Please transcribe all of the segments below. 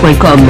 radioscoop.com.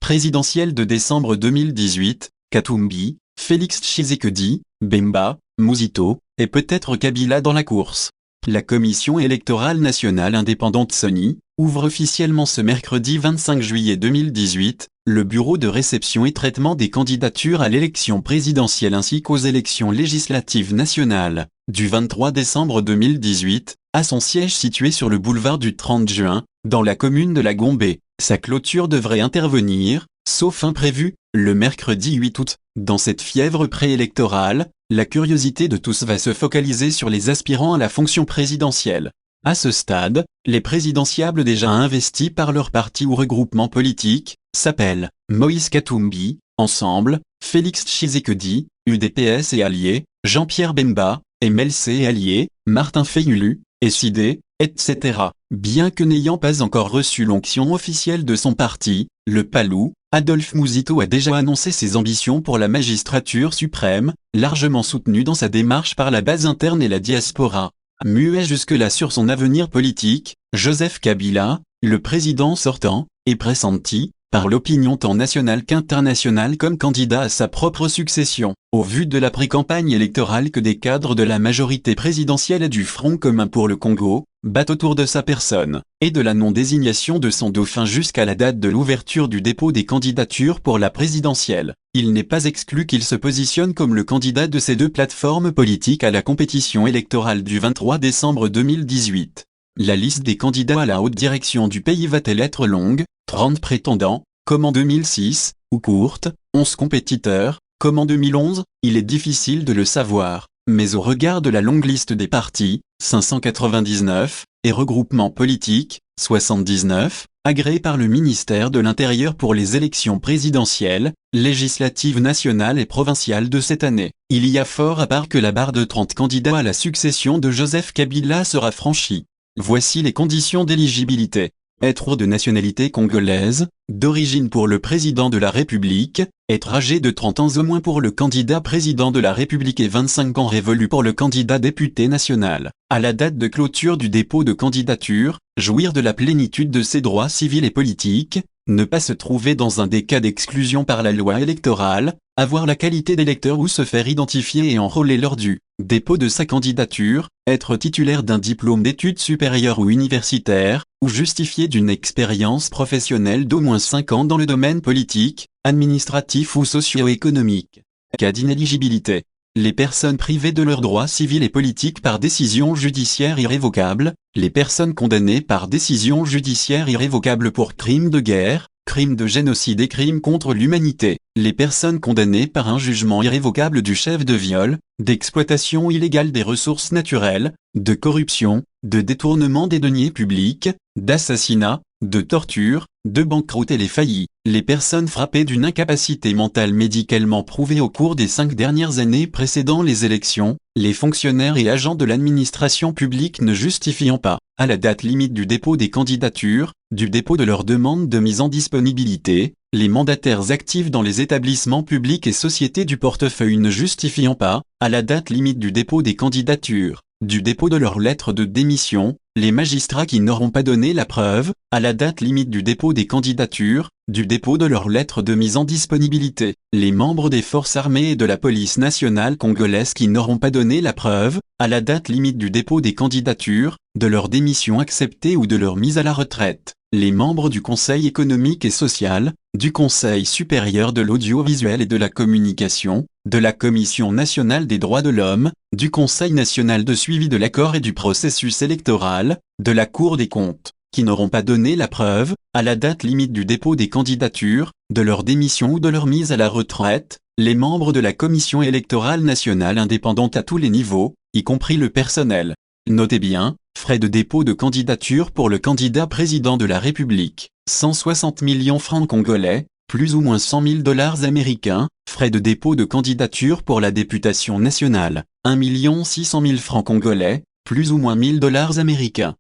Présidentielle de décembre 2018, Katumbi, Félix Tshisekedi, Bemba, Mouzito, et peut-être Kabila dans la course. La Commission électorale nationale indépendante CENI ouvre officiellement ce mercredi 25 juillet 2018 le bureau de réception et traitement des candidatures à l'élection présidentielle ainsi qu'aux élections législatives nationales du 23 décembre 2018 à son siège situé sur le boulevard du 30 juin, dans la commune de la Gombe. Sa clôture devrait intervenir, sauf imprévu, le mercredi 8 août. Dans cette fièvre préélectorale, la curiosité de tous va se focaliser sur les aspirants à la fonction présidentielle. À ce stade, les présidentiables déjà investis par leur parti ou regroupement politique s'appellent Moïse Katumbi, Ensemble, Félix Tshisekedi, UDPS et alliés, Jean-Pierre Bemba, MLC et alliés, Martin Fayulu, SID, etc. Bien que n'ayant pas encore reçu l'onction officielle de son parti, le Palou, Adolphe Mouzito a déjà annoncé ses ambitions pour la magistrature suprême, largement soutenu dans sa démarche par la base interne et la diaspora. Muet jusque-là sur son avenir politique, Joseph Kabila, le président sortant, est pressenti, par l'opinion tant nationale qu'internationale comme candidat à sa propre succession. Au vu de la pré-campagne électorale que des cadres de la majorité présidentielle et du Front commun pour le Congo battent autour de sa personne, et de la non-désignation de son dauphin jusqu'à la date de l'ouverture du dépôt des candidatures pour la présidentielle, il n'est pas exclu qu'il se positionne comme le candidat de ces deux plateformes politiques à la compétition électorale du 23 décembre 2018. La liste des candidats à la haute direction du pays va-t-elle être longue, 30 prétendants, comme en 2006, ou courte, 11 compétiteurs, comme en 2011, il est difficile de le savoir, mais au regard de la longue liste des partis, 599, et regroupements politiques, 79, agréés par le ministère de l'Intérieur pour les élections présidentielles, législatives nationales et provinciales de cette année, il y a fort à part que la barre de 30 candidats à la succession de Joseph Kabila sera franchie. Voici les conditions d'éligibilité. Être de nationalité congolaise, d'origine pour le président de la République, être âgé de 30 ans au moins pour le candidat président de la République et 25 ans révolus pour le candidat député national. À la date de clôture du dépôt de candidature, jouir de la plénitude de ses droits civils et politiques, ne pas se trouver dans un des cas d'exclusion par la loi électorale, avoir la qualité d'électeur ou se faire identifier et enrôler lors du dépôt de sa candidature, être titulaire d'un diplôme d'études supérieures ou universitaires, ou justifier d'une expérience professionnelle d'au moins 5 ans dans le domaine politique, administratif ou socio-économique. Cas d'inéligibilité. Les personnes privées de leurs droits civils et politiques par décision judiciaire irrévocable, les personnes condamnées par décision judiciaire irrévocable pour crimes de guerre, crimes de génocide et crimes contre l'humanité, les personnes condamnées par un jugement irrévocable du chef de viol, d'exploitation illégale des ressources naturelles, de corruption, de détournement des deniers publics, d'assassinat, de torture, de banqueroute et les faillis, les personnes frappées d'une incapacité mentale médicalement prouvée au cours des 5 dernières années précédant les élections, les fonctionnaires et agents de l'administration publique ne justifiant pas, à la date limite du dépôt des candidatures, du dépôt de leur demande de mise en disponibilité, les mandataires actifs dans les établissements publics et sociétés du portefeuille ne justifiant pas, à la date limite du dépôt des candidatures, du dépôt de leur lettre de démission, les magistrats qui n'auront pas donné la preuve, à la date limite du dépôt des candidatures, du dépôt de leur lettre de mise en disponibilité, les membres des forces armées et de la police nationale congolaise qui n'auront pas donné la preuve, à la date limite du dépôt des candidatures, de leur démission acceptée ou de leur mise à la retraite, les membres du Conseil économique et social, du Conseil supérieur de l'audiovisuel et de la communication, de la Commission nationale des droits de l'homme, du Conseil national de suivi de l'accord et du processus électoral, de la Cour des comptes, qui n'auront pas donné la preuve, à la date limite du dépôt des candidatures, de leur démission ou de leur mise à la retraite, les membres de la Commission électorale nationale indépendante à tous les niveaux, y compris le personnel. Notez bien, frais de dépôt de candidature pour le candidat président de la République, 160 millions francs congolais, plus ou moins 100 000 $ américains, frais de dépôt de candidature pour la députation nationale, 1 600 000 francs congolais, plus ou moins 1000 $ américains.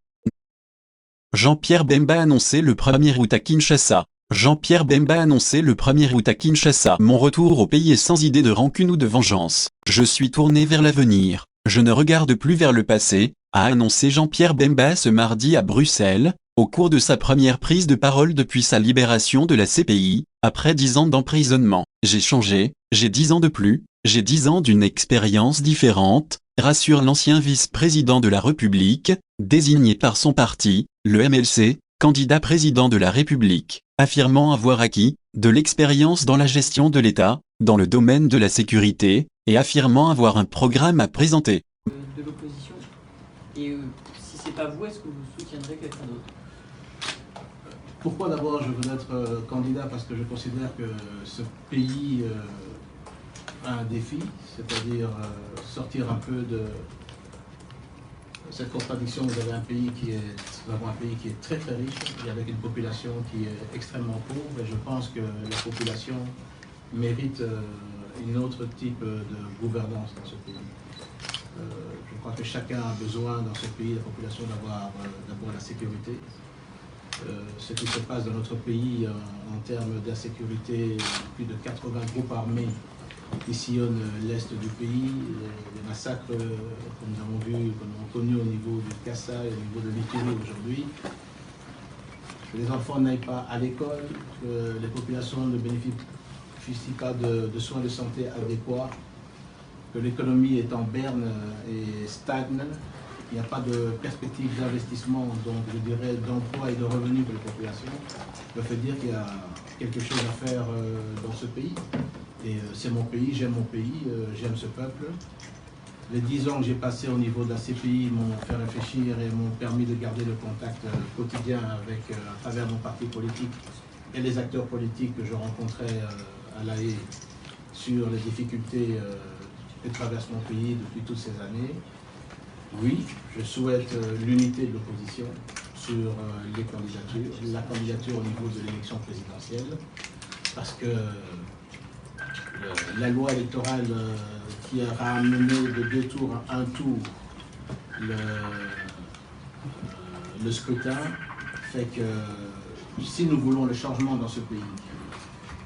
Jean-Pierre Bemba annoncé le 1er août à Kinshasa. Jean-Pierre Bemba annoncé le 1er août à Kinshasa. Mon retour au pays est sans idée de rancune ou de vengeance. Je suis tourné vers l'avenir. Je ne regarde plus vers le passé, a annoncé Jean-Pierre Bemba ce mardi à Bruxelles, au cours de sa première prise de parole depuis sa libération de la CPI, après 10 ans d'emprisonnement. J'ai changé, j'ai 10 ans de plus, j'ai 10 ans d'une expérience différente, rassure l'ancien vice-président de la République, désigné par son parti, le MLC, candidat président de la République, affirmant avoir acquis de l'expérience dans la gestion de l'État, dans le domaine de la sécurité, et affirmant avoir un programme à présenter. De l'opposition. Et si c'est pas vous, est-ce que vous soutiendrez quelqu'un d'autre? Pourquoi d'abord je veux être candidat? Parce que je considère que ce pays a un défi, c'est-à-dire sortir un peu de cette contradiction. Vous avez un pays qui est très très riche et avec une population qui est extrêmement pauvre, et je pense que la population mérite une autre type de gouvernance dans ce pays. Je crois que chacun a besoin dans ce pays, la population, d'avoir d'abord la sécurité. Ce qui se passe dans notre pays en termes d'insécurité, plus de 80 groupes armés qui sillonnent l'est du pays, les massacres que nous avons vus, que nous avons connus au niveau du Kassa et au niveau de l'Ituri aujourd'hui, que les enfants n'aillent pas à l'école, que les populations ne bénéficient pas de soins de santé adéquats, que l'économie est en berne et stagne. Il n'y a pas de perspective d'investissement, donc je dirais d'emploi et de revenus pour les populations. Ça fait dire qu'il y a quelque chose à faire dans ce pays. Et c'est mon pays, j'aime mon pays, j'aime ce peuple. Les 10 ans que j'ai passés au niveau de la CPI m'ont fait réfléchir et m'ont permis de garder le contact quotidien avec, à travers mon parti politique et les acteurs politiques que je rencontrais à La Haye sur les difficultés que traverse mon pays depuis toutes ces années. Oui, je souhaite l'unité de l'opposition sur les candidatures, la candidature au niveau de l'élection présidentielle, parce que la loi électorale qui a ramené de 2 tours à 1 tour le scrutin fait que si nous voulons le changement dans ce pays,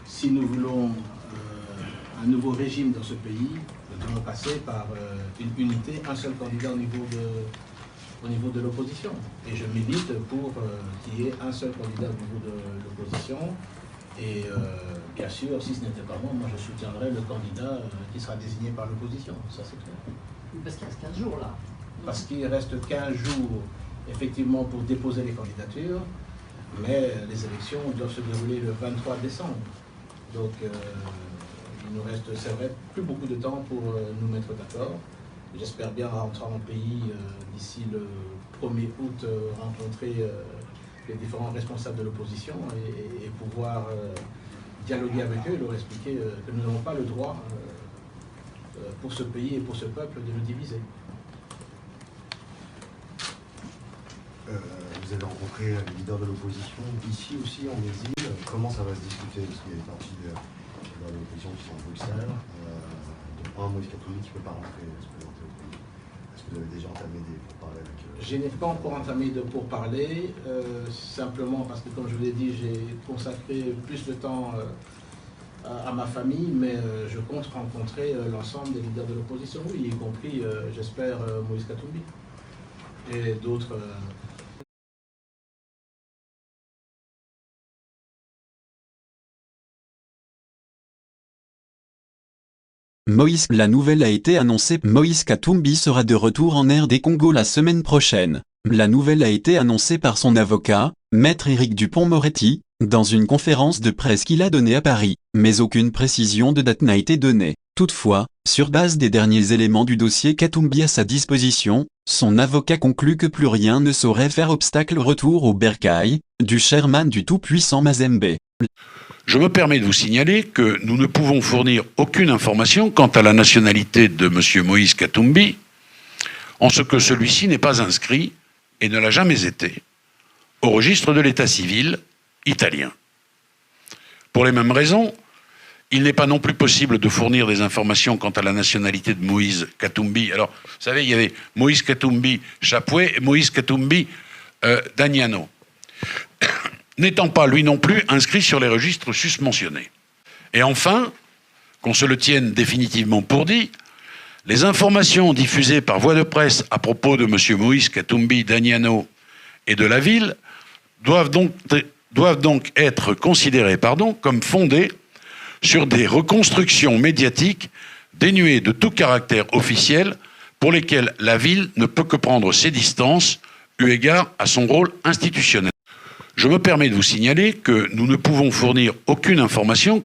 si nous voulons un nouveau régime dans ce pays, nous devons passer par une unité, un seul candidat au niveau de l'opposition. Et je milite pour qu'il y ait un seul candidat au niveau de l'opposition. Et bien sûr, si ce n'était pas moi, je soutiendrais le candidat qui sera désigné par l'opposition. Ça, c'est clair. Parce qu'il reste 15 jours, là. Parce qu'il reste 15 jours, effectivement, pour déposer les candidatures. Mais les élections doivent se dérouler le 23 décembre. Donc, il nous reste, c'est vrai, plus beaucoup de temps pour nous mettre d'accord. J'espère bien rentrer en pays d'ici le 1er août, rencontrer les différents responsables de l'opposition et pouvoir dialoguer avec eux et leur expliquer que nous n'avons pas le droit pour ce pays et pour ce peuple de le diviser. Vous avez rencontré les leaders de l'opposition ici aussi en exil. Comment ça va se discuter? Parce qu'il y a des partis de l'opposition qui sont à Bruxelles, dont un Moïse Katumbi qui ne peut pas rentrer se présenter au pays. Est-ce que vous avez déjà entamé des pourparlers avec eux? Je n'ai pas encore entamé de pourparlers, simplement parce que, comme je vous l'ai dit, j'ai consacré plus de temps à ma famille, mais je compte rencontrer l'ensemble des leaders de l'opposition, oui, y compris, j'espère, Moïse Katumbi et d'autres. La nouvelle a été annoncée. Moïse Katumbi sera de retour en RD Congo la semaine prochaine. La nouvelle a été annoncée par son avocat, Maître Éric Dupond-Moretti, dans une conférence de presse qu'il a donnée à Paris, mais aucune précision de date n'a été donnée. Toutefois, sur base des derniers éléments du dossier Katumbi à sa disposition, son avocat conclut que plus rien ne saurait faire obstacle au retour au bercail du chairman du tout-puissant Mazembe. Je me permets de vous signaler que nous ne pouvons fournir aucune information quant à la nationalité de M. Moïse Katumbi, en ce que celui-ci n'est pas inscrit, et ne l'a jamais été, au registre de l'état civil italien. Pour les mêmes raisons, il n'est pas non plus possible de fournir des informations quant à la nationalité de Moïse Katumbi. Alors, vous savez, il y avait Moïse Katumbi Chapoué et Moïse Katumbi Dagnano, n'étant pas, lui non plus, inscrit sur les registres susmentionnés. Et enfin, qu'on se le tienne définitivement pour dit, Les informations diffusées par voie de presse à propos de M. Moïse Katumbi Damiano et de la ville doivent donc être considérées comme fondées sur des reconstructions médiatiques dénuées de tout caractère officiel pour lesquelles la ville ne peut que prendre ses distances eu égard à son rôle institutionnel. Je me permets de vous signaler que nous ne pouvons fournir aucune information.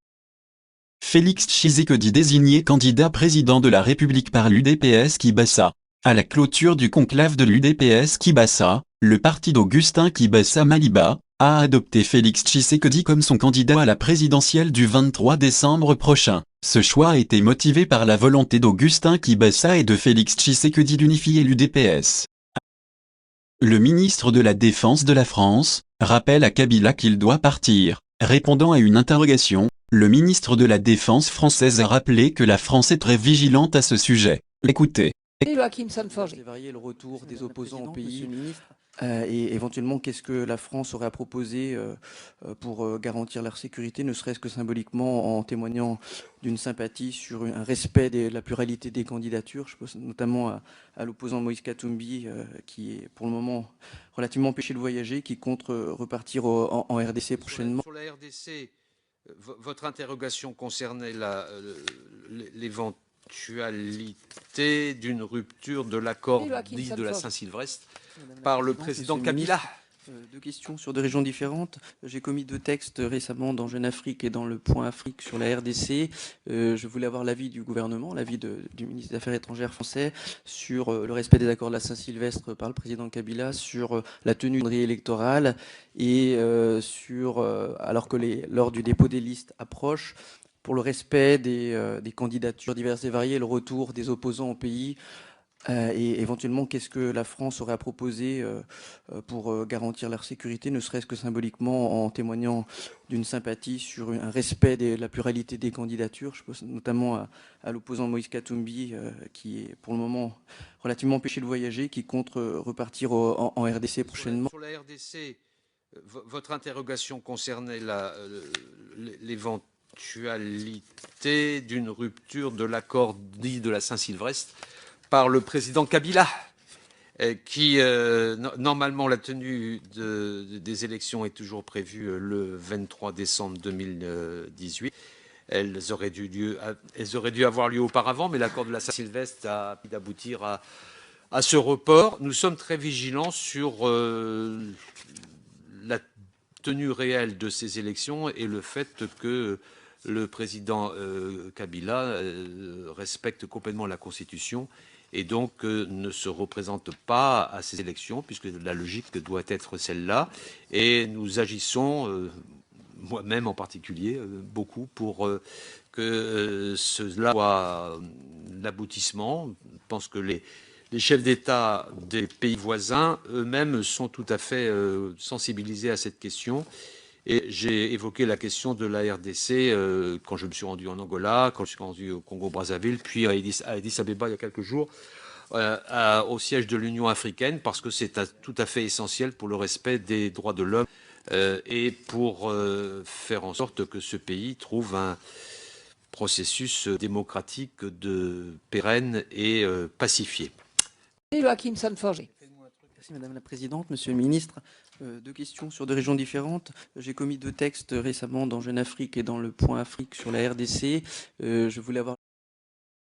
Félix Tshisekedi désigné candidat président de la République par l'UDPS Kibassa. À la clôture du conclave de l'UDPS Kibassa, le parti d'Augustin Kibassa Maliba a adopté Félix Tshisekedi comme son candidat à la présidentielle du 23 décembre prochain. Ce choix a été motivé par la volonté d'Augustin Kibassa et de Félix Tshisekedi d'unifier l'UDPS. Le ministre de la Défense de la France rappelle à Kabila qu'il doit partir. Répondant à une interrogation, le ministre de la Défense française a rappelé que la France est très vigilante à ce sujet. Écoutez. Joachim Sonneforger. Varier le retour des opposants au pays. Et éventuellement, qu'est-ce que la France aurait à proposer pour garantir leur sécurité, ne serait-ce que symboliquement en témoignant d'une sympathie sur un respect de la pluralité des candidatures. Je pense notamment à l'opposant Moïse Katumbi, qui est pour le moment relativement empêché de voyager, qui compte repartir en RDC prochainement. Sur la RDC, votre interrogation concernait l'éventualité d'une rupture de l'accord dit de la Saint-Sylvestre par le président Kabila. Deux questions sur deux régions différentes. J'ai commis deux textes récemment dans Jeune Afrique et dans le Point Afrique sur la RDC. Je voulais avoir l'avis du gouvernement, l'avis du ministre des Affaires étrangères français sur le respect des accords de la Saint-Sylvestre par le président Kabila, sur la tenue d'une électorale et alors que lors du dépôt des listes approche, pour le respect des candidatures diverses et variées, le retour des opposants au pays. Et éventuellement, qu'est-ce que la France aurait à proposer pour garantir leur sécurité, ne serait-ce que symboliquement en témoignant d'une sympathie sur un respect de la pluralité des candidatures. Je pense notamment à l'opposant Moïse Katumbi, qui est pour le moment relativement empêché de voyager, qui compte repartir en RDC prochainement. Sur la RDC, votre interrogation concernait l'éventualité d'une rupture de l'accord dit de la Saint-Sylvestre par le président Kabila, qui, normalement, la tenue des élections est toujours prévue le 23 décembre 2018. Elles auraient dû avoir lieu auparavant, mais l'accord de la Saint-Sylvestre a pu aboutir à ce report. Nous sommes très vigilants sur la tenue réelle de ces élections et le fait que le président Kabila respecte complètement la Constitution et donc ne se représente pas à ces élections, puisque la logique doit être celle-là. Et nous agissons, moi-même en particulier, beaucoup pour que cela soit l'aboutissement. Je pense que les chefs d'État des pays voisins eux-mêmes sont tout à fait sensibilisés à cette question. Et j'ai évoqué la question de la RDC quand je me suis rendu en Angola, quand je suis rendu au Congo-Brazzaville, puis à Addis Abeba il y a quelques jours, au siège de l'Union africaine, parce que c'est tout à fait essentiel pour le respect des droits de l'homme et pour faire en sorte que ce pays trouve un processus démocratique pérenne et pacifié. Joachim Sonneforger. Merci Madame la Présidente, Monsieur le Ministre. Deux questions sur deux régions différentes. J'ai commis deux textes récemment dans Jeune Afrique et dans le Point Afrique sur la RDC. Je voulais avoir...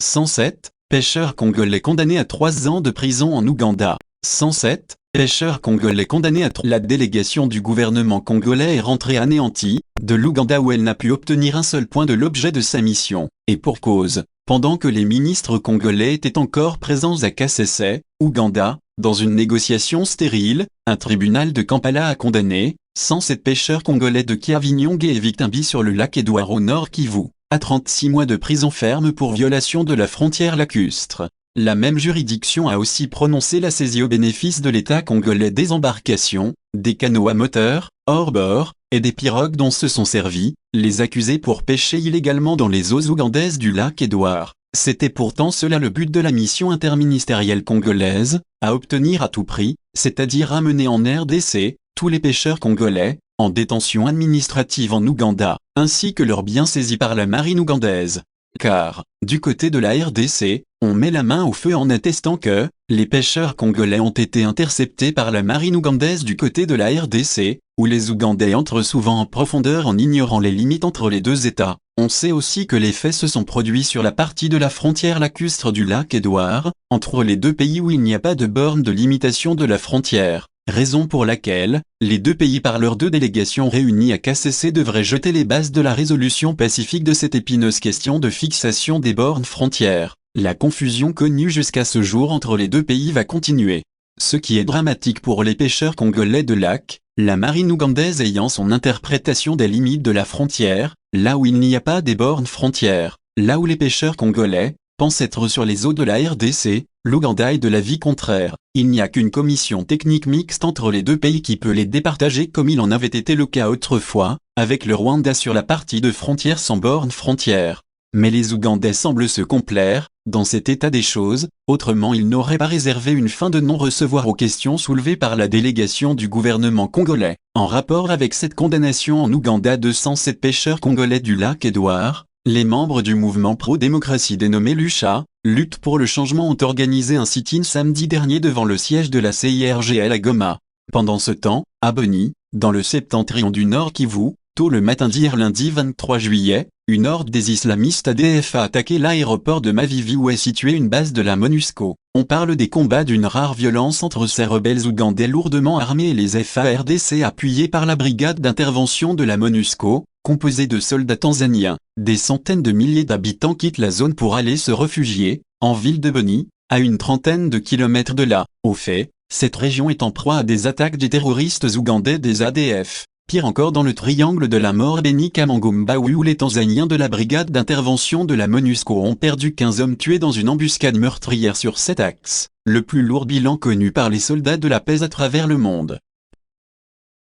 107, pêcheurs congolais condamnés à 3 ans de prison en Ouganda. 107, pêcheurs congolais condamnés à 3 ans. La délégation du gouvernement congolais est rentrée anéantie de l'Ouganda où elle n'a pu obtenir un seul point de l'objet de sa mission. Et pour cause, pendant que les ministres congolais étaient encore présents à Kasese, Ouganda, dans une négociation stérile, un tribunal de Kampala a condamné 107 pêcheurs congolais de Kiavinyonge et Victimbi sur le lac Édouard au nord Kivu à 36 mois de prison ferme pour violation de la frontière lacustre. La même juridiction a aussi prononcé la saisie au bénéfice de l'État congolais des embarcations, des canots à moteur, hors bord, et des pirogues dont se sont servis les accusés pour pêcher illégalement dans les eaux ougandaises du lac Édouard. C'était pourtant cela le but de la mission interministérielle congolaise, à obtenir à tout prix, c'est-à-dire ramener en RDC, tous les pêcheurs congolais, en détention administrative en Ouganda, ainsi que leurs biens saisis par la marine ougandaise. Car, du côté de la RDC, on met la main au feu en attestant que les pêcheurs congolais ont été interceptés par la marine ougandaise du côté de la RDC, où les Ougandais entrent souvent en profondeur en ignorant les limites entre les deux États. On sait aussi que les faits se sont produits sur la partie de la frontière lacustre du lac Édouard, entre les deux pays où il n'y a pas de borne de limitation de la frontière, raison pour laquelle les deux pays par leurs deux délégations réunies à KCC devraient jeter les bases de la résolution pacifique de cette épineuse question de fixation des bornes frontières. La confusion connue jusqu'à ce jour entre les deux pays va continuer. Ce qui est dramatique pour les pêcheurs congolais de lac, la marine ougandaise ayant son interprétation des limites de la frontière, là où il n'y a pas des bornes frontières, là où les pêcheurs congolais pensent être sur les eaux de la RDC, l'Ouganda est de l'avis contraire. Il n'y a qu'une commission technique mixte entre les deux pays qui peut les départager comme il en avait été le cas autrefois, avec le Rwanda sur la partie de frontière sans bornes frontières. Mais les Ougandais semblent se complaire dans cet état des choses, autrement ils n'auraient pas réservé une fin de non-recevoir aux questions soulevées par la délégation du gouvernement congolais. En rapport avec cette condamnation en Ouganda de 107 pêcheurs congolais du lac Édouard, les membres du mouvement pro-démocratie dénommé Lucha, Lutte pour le changement ont organisé un sit-in samedi dernier devant le siège de la CIRGL à Goma. Pendant ce temps, à Beni, dans le septentrion du Nord Kivu, tôt le matin d'hier lundi 23 juillet, une horde des islamistes ADF a attaqué l'aéroport de Mavivi où est située une base de la MONUSCO. On parle des combats d'une rare violence entre ces rebelles ougandais lourdement armés et les FARDC appuyés par la brigade d'intervention de la MONUSCO, composée de soldats tanzaniens. Des centaines de milliers d'habitants quittent la zone pour aller se réfugier, en ville de Beni, à une trentaine de kilomètres de là. Au fait, cette région est en proie à des attaques des terroristes ougandais des ADF. Pire encore dans le triangle de la mort Beni Kamangumba où les Tanzaniens de la brigade d'intervention de la MONUSCO ont perdu 15 hommes tués dans une embuscade meurtrière sur cet axe, le plus lourd bilan connu par les soldats de la paix à travers le monde.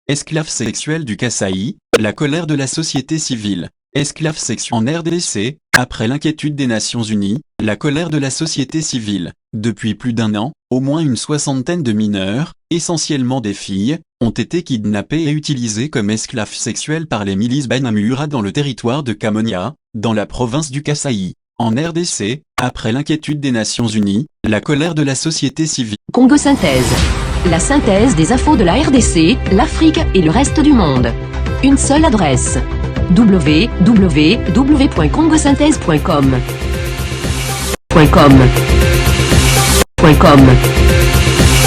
Esclaves sexuels du Kasaï, la colère de la société civile. Esclaves sexuels en RDC, après l'inquiétude des Nations Unies, la colère de la société civile. Depuis plus d'un an, au moins une soixantaine de mineurs, essentiellement des filles, ont été kidnappés et utilisés comme esclaves sexuels par les milices Banamura dans le territoire de Kamonia, dans la province du Kasaï. En RDC, après l'inquiétude des Nations Unies, la colère de la société civile. Congo Synthèse. La synthèse des infos de la RDC, l'Afrique et le reste du monde. Une seule adresse. www.congosynthèse.com.